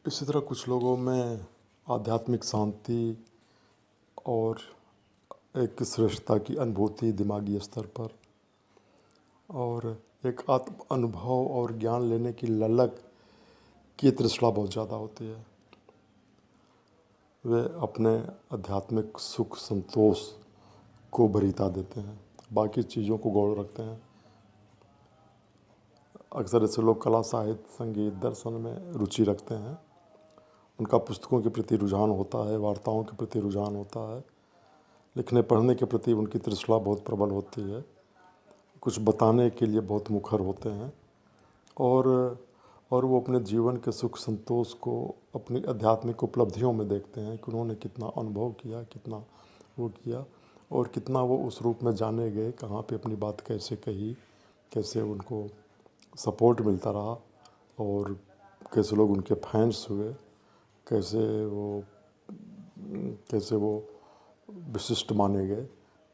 इसी तरह कुछ लोगों में आध्यात्मिक शांति और एक श्रेष्ठता की अनुभूति दिमागी स्तर पर और एक आत्म अनुभव और ज्ञान लेने की ललक की तृष्णा बहुत ज़्यादा होती है। वे अपने आध्यात्मिक सुख संतोष को वरीयता देते हैं, बाकी चीज़ों को गौण रखते हैं। अक्सर ऐसे लोग कला साहित्य संगीत दर्शन में रुचि रखते हैं। उनका पुस्तकों के प्रति रुझान होता है, वार्ताओं के प्रति रुझान होता है, लिखने पढ़ने के प्रति उनकी तृष्णा बहुत प्रबल होती है, कुछ बताने के लिए बहुत मुखर होते हैं और वो अपने जीवन के सुख संतोष को अपनी आध्यात्मिक उपलब्धियों में देखते हैं कि उन्होंने कितना अनुभव किया, कितना वो किया और कितना वो उस रूप में जाने गए, कहाँ पे अपनी बात कैसे कही, कैसे उनको सपोर्ट मिलता रहा और कैसे लोग उनके फैंस हुए, कैसे वो विशिष्ट माने गए।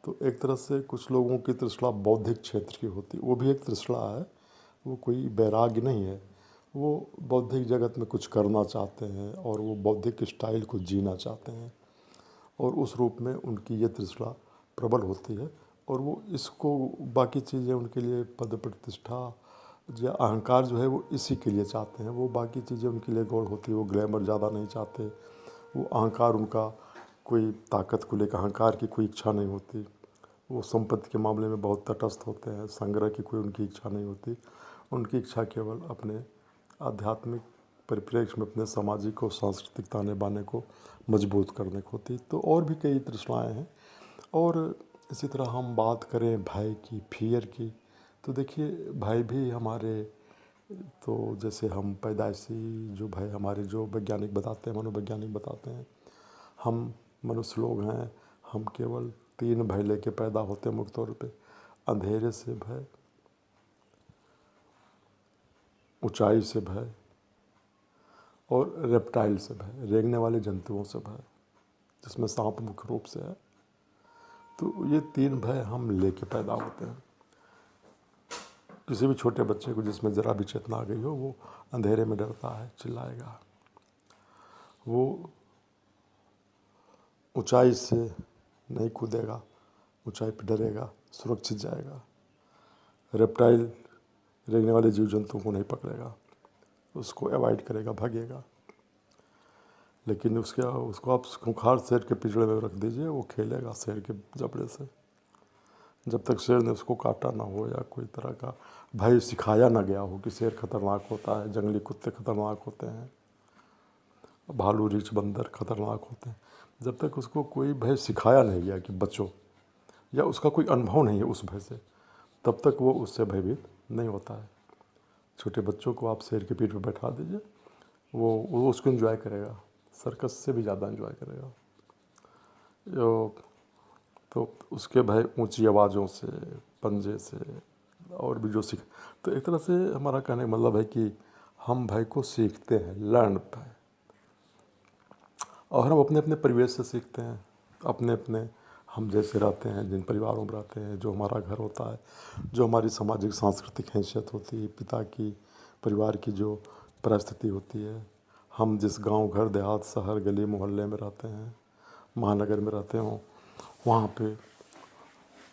तो एक तरह से कुछ लोगों की तृष्णा बौद्धिक क्षेत्र की होती है, वो भी एक तृष्णा है, वो कोई वैराग्य नहीं है। वो बौद्धिक जगत में कुछ करना चाहते हैं और वो बौद्धिक स्टाइल को जीना चाहते हैं और उस रूप में उनकी ये तृष्णा प्रबल होती है और वो इसको बाकी चीज़ें उनके लिए पद प्रतिष्ठा या अहंकार जो है वो इसी के लिए चाहते हैं। वो बाकी चीज़ें उनके लिए गौण होती है, वो ग्लैमर ज़्यादा नहीं चाहते, वो अहंकार उनका कोई ताकत को लेकर अहंकार की कोई इच्छा नहीं होती, वो संपत्ति के मामले में बहुत तटस्थ होते हैं, संग्रह की कोई उनकी इच्छा नहीं होती। उनकी इच्छा केवल अपने आध्यात्मिक परिप्रेक्ष्य में अपने सामाजिक और सांस्कृतिक ताने बाने को मजबूत करने को होती। तो और भी कई तृष्णाएँ हैं। और इसी तरह हम बात करें भय की, फियर की, तो देखिए भय भी हमारे, तो जैसे हम पैदाइशी जो भय हमारे जो वैज्ञानिक बताते हैं, मनोवैज्ञानिक बताते हैं, हम मनुष्य लोग हैं, हम केवल 3 भय लेके पैदा होते हैं मुख्य तौर पे। अंधेरे से भय, ऊंचाई से भय और रेप्टाइल से भय, रेंगने वाले जंतुओं से भय, जिसमें सांप मुख्य रूप से है। तो ये 3 भय हम लेके पैदा होते हैं। किसी भी छोटे बच्चे को जिसमें ज़रा भी चेतना आ गई हो, वो अंधेरे में डरता है, चिल्लाएगा, वो ऊंचाई से नहीं कूदेगा, ऊंचाई पर डरेगा, सुरक्षित जाएगा। रेप्टाइल रेंगने वाले जीव जंतुओं को नहीं पकड़ेगा, उसको अवॉइड करेगा, भागेगा। लेकिन उसको आप खूंखार शेर के पिंजड़े में रख दीजिए, वो खेलेगा शेर के जबड़े से, जब तक शेर ने उसको काटा ना हो या कोई तरह का भय सिखाया ना गया हो कि शेर खतरनाक होता है, जंगली कुत्ते खतरनाक होते हैं, भालू रीछ बंदर खतरनाक होते हैं, जब तक उसको कोई भय सिखाया नहीं गया कि बचो, या उसका कोई अनुभव नहीं है उस भय से, तब तक वो उससे भयभीत नहीं होता है। छोटे बच्चों को आप शेर के पीठ पर बैठा दीजिए, वो उसको एंजॉय करेगा, सर्कस से भी ज़्यादा एंजॉय करेगा। तो उसके भय ऊंची आवाज़ों से, पंजे से और भी जो सीख, तो एक तरह से हमारा कहने का मतलब है कि हम भय को सीखते हैं, लर्न भय, और हम अपने अपने परिवेश से सीखते हैं, अपने अपने हम जैसे रहते हैं, जिन परिवारों में रहते हैं, जो हमारा घर होता है, जो हमारी सामाजिक सांस्कृतिक हैसियत होती है, पिता की परिवार की जो परिस्थिति होती है, हम जिस गांव घर देहात शहर गली मोहल्ले में रहते हैं, महानगर में रहते हों, वहाँ पे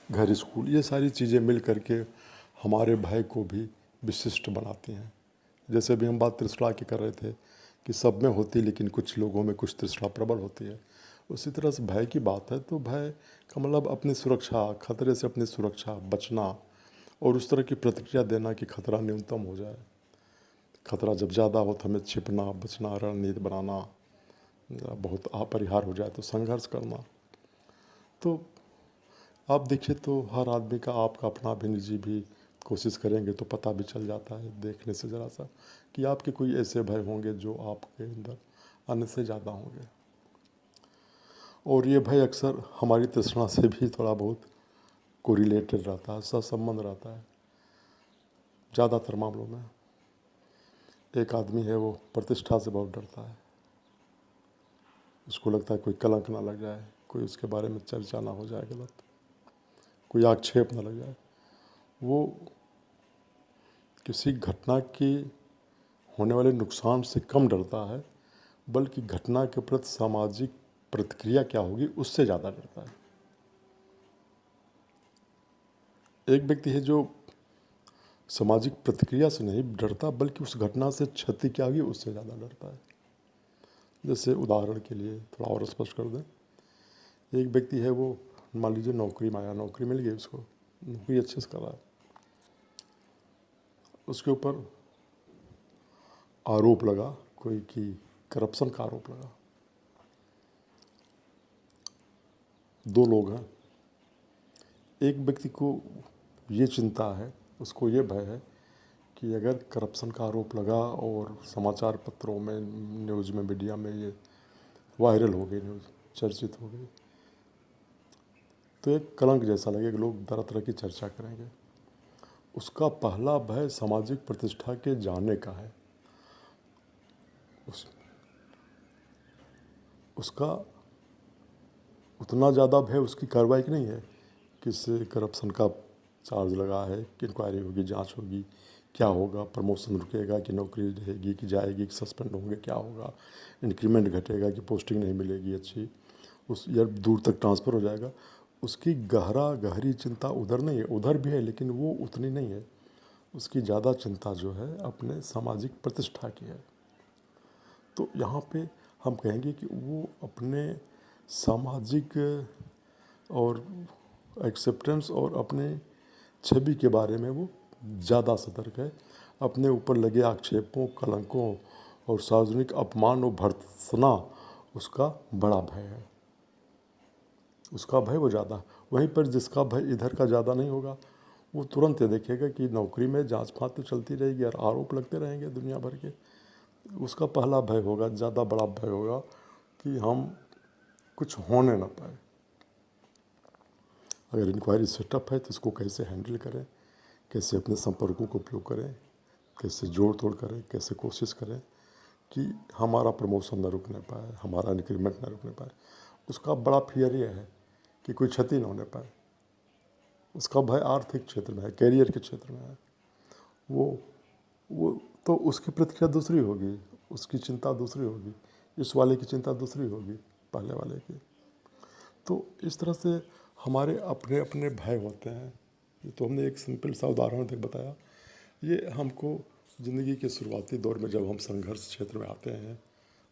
घर स्कूल, ये सारी चीज़ें मिल करके हमारे भय को भी विशिष्ट बनाती हैं। जैसे भी हम बात तृष्णा की कर रहे थे कि सब में होती, लेकिन कुछ लोगों में कुछ तृष्णा प्रबल होती है, उसी तरह से भय की बात है। तो भय का मतलब अपनी सुरक्षा, खतरे से अपनी सुरक्षा, बचना और उस तरह की प्रतिक्रिया देना कि खतरा न्यूनतम हो जाए। खतरा जब ज़्यादा हो तो हमें छिपना, बचना, रणनीति बनाना, बहुत अपरिहार्य हो जाए तो संघर्ष करना। तो आप देखिए तो हर आदमी का आपका अपना भी निजी भी कोशिश करेंगे तो पता भी चल जाता है देखने से ज़रा सा कि आपके कोई ऐसे भय होंगे जो आपके अंदर अन्य से ज़्यादा होंगे। और ये भय अक्सर हमारी तृष्णा से भी थोड़ा बहुत कोरिलेटेड रहता है, सहसंबंध रहता है। ज़्यादातर मामलों में एक आदमी है वो प्रतिष्ठा से बहुत डरता है, उसको लगता है कोई कलंक ना लग जाए, कोई उसके बारे में चर्चा ना हो जाए गलत, कोई आक्षेप ना लग जाए। वो किसी घटना की होने वाले नुकसान से कम डरता है बल्कि घटना के प्रति सामाजिक प्रतिक्रिया क्या होगी उससे ज़्यादा डरता है। एक व्यक्ति है जो सामाजिक प्रतिक्रिया से नहीं डरता, बल्कि उस घटना से क्षति क्या होगी उससे ज़्यादा डरता है। जैसे उदाहरण के लिए थोड़ा और स्पष्ट कर दें, एक व्यक्ति है, वो मान लीजिए नौकरी में आया, नौकरी मिल गई उसको, नौकरी अच्छे से कर रहा है, उसके ऊपर आरोप लगा कोई कि करप्शन का आरोप लगा। दो लोग हैं, एक व्यक्ति को ये चिंता है, उसको ये भय है कि अगर करप्शन का आरोप लगा और समाचार पत्रों में, न्यूज़ में, मीडिया में ये वायरल हो गई, न्यूज़ चर्चित हो गई, तो एक कलंक जैसा लगेगा, लोग तरह तरह की चर्चा करेंगे। उसका पहला भय सामाजिक प्रतिष्ठा के जाने का है। उसका उतना ज़्यादा भय उसकी कार्रवाई की नहीं है कि इससे करप्शन का चार्ज लगा है, कि इंक्वायरी होगी, जांच होगी, क्या होगा, प्रमोशन रुकेगा कि नौकरी रहेगी कि जाएगी, कि सस्पेंड होंगे, क्या होगा, इंक्रीमेंट घटेगा कि पोस्टिंग नहीं मिलेगी अच्छी, उस या दूर तक ट्रांसफ़र हो जाएगा। उसकी गहरी चिंता उधर नहीं है, उधर भी है लेकिन वो उतनी नहीं है। उसकी ज़्यादा चिंता जो है अपने सामाजिक प्रतिष्ठा की है। तो यहाँ पे हम कहेंगे कि वो अपने सामाजिक और एक्सेप्टेंस और अपने छवि के बारे में वो ज़्यादा सतर्क है। अपने ऊपर लगे आक्षेपों, कलंकों और सार्वजनिक अपमान और भर्त्सना उसका बड़ा भय है, उसका भय वो ज़्यादा। वहीं पर जिसका भय इधर का ज़्यादा नहीं होगा, वो तुरंत ये देखेगा कि नौकरी में जांच फांच तो चलती रहेगी और आरोप लगते रहेंगे दुनिया भर के। उसका पहला भय होगा, ज़्यादा बड़ा भय होगा कि हम कुछ होने ना पाए। अगर इंक्वायरी सेटअप है तो इसको कैसे हैंडल करें, कैसे अपने संपर्कों को उपयोग करें, कैसे जोड़ तोड़ करें, कैसे कोशिश करें कि हमारा प्रमोशन न रुकने पाए, हमारा इंक्रीमेंट न रुकने पाए। उसका बड़ा फियर ये है कि कोई क्षति न होने पाए। उसका भय आर्थिक क्षेत्र में है, कैरियर के क्षेत्र में है। वो तो उसकी प्रतिक्रिया दूसरी होगी, उसकी चिंता दूसरी होगी, इस वाले की चिंता दूसरी होगी पहले वाले की। तो इस तरह से हमारे अपने अपने भय होते हैं। ये तो हमने एक सिंपल सा उदाहरण तक बताया। ये हमको ज़िंदगी के शुरुआती दौर में जब हम संघर्ष क्षेत्र में आते हैं,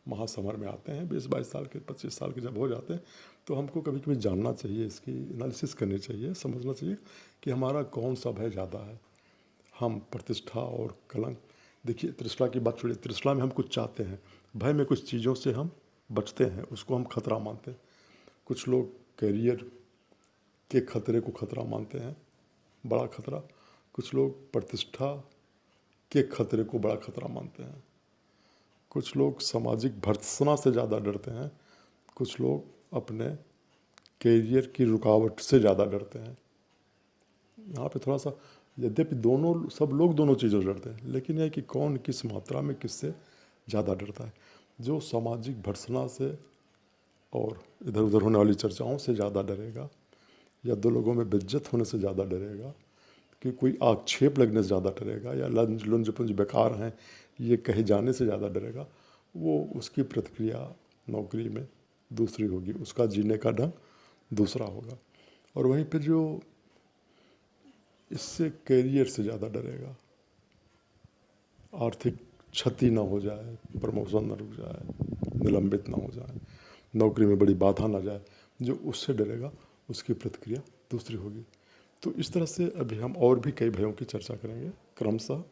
महासमर में आते हैं, 20-22 साल के, 25 साल के जब हो जाते हैं, तो हमको कभी कभी जानना चाहिए, इसकी एनालिसिस करनी चाहिए, समझना चाहिए कि हमारा कौन सा भय ज़्यादा है। हम प्रतिष्ठा और कलंक, देखिए तृष्णा की बात छोड़िए, तृष्णा में हम कुछ चाहते हैं, भय में कुछ चीज़ों से हम बचते हैं, उसको हम खतरा मानते हैं। कुछ लोग कैरियर के खतरे को खतरा मानते हैं, बड़ा खतरा। कुछ लोग प्रतिष्ठा के खतरे को बड़ा खतरा मानते हैं। कुछ लोग सामाजिक भर्त्सना से ज़्यादा डरते हैं। कुछ लोग अपने कैरियर की रुकावट से ज़्यादा डरते हैं। यहाँ पे थोड़ा सा, यद्यपि दोनों, सब लोग दोनों चीज़ों से डरते हैं, लेकिन यह कि कौन किस मात्रा में किससे ज़्यादा डरता है। जो सामाजिक भर्त्सना से और इधर उधर होने वाली चर्चाओं से ज़्यादा डरेगा, या दो लोगों में बेइज्जत होने से ज़्यादा डरेगा, कि कोई आक्षेप लगने से ज़्यादा डरेगा, या लंज लुंज पुंज बेकार हैं ये कहे जाने से ज़्यादा डरेगा, वो उसकी प्रतिक्रिया नौकरी में दूसरी होगी, उसका जीने का ढंग दूसरा होगा। और वहीं पे जो इससे कैरियर से ज़्यादा डरेगा, आर्थिक क्षति ना हो जाए, प्रमोशन ना रुक जाए, निलंबित ना हो जाए, नौकरी में बड़ी बाधा ना जाए, जो उससे डरेगा उसकी प्रतिक्रिया दूसरी होगी। तो इस तरह से अभी हम और भी कई भयों की चर्चा करेंगे क्रमशः।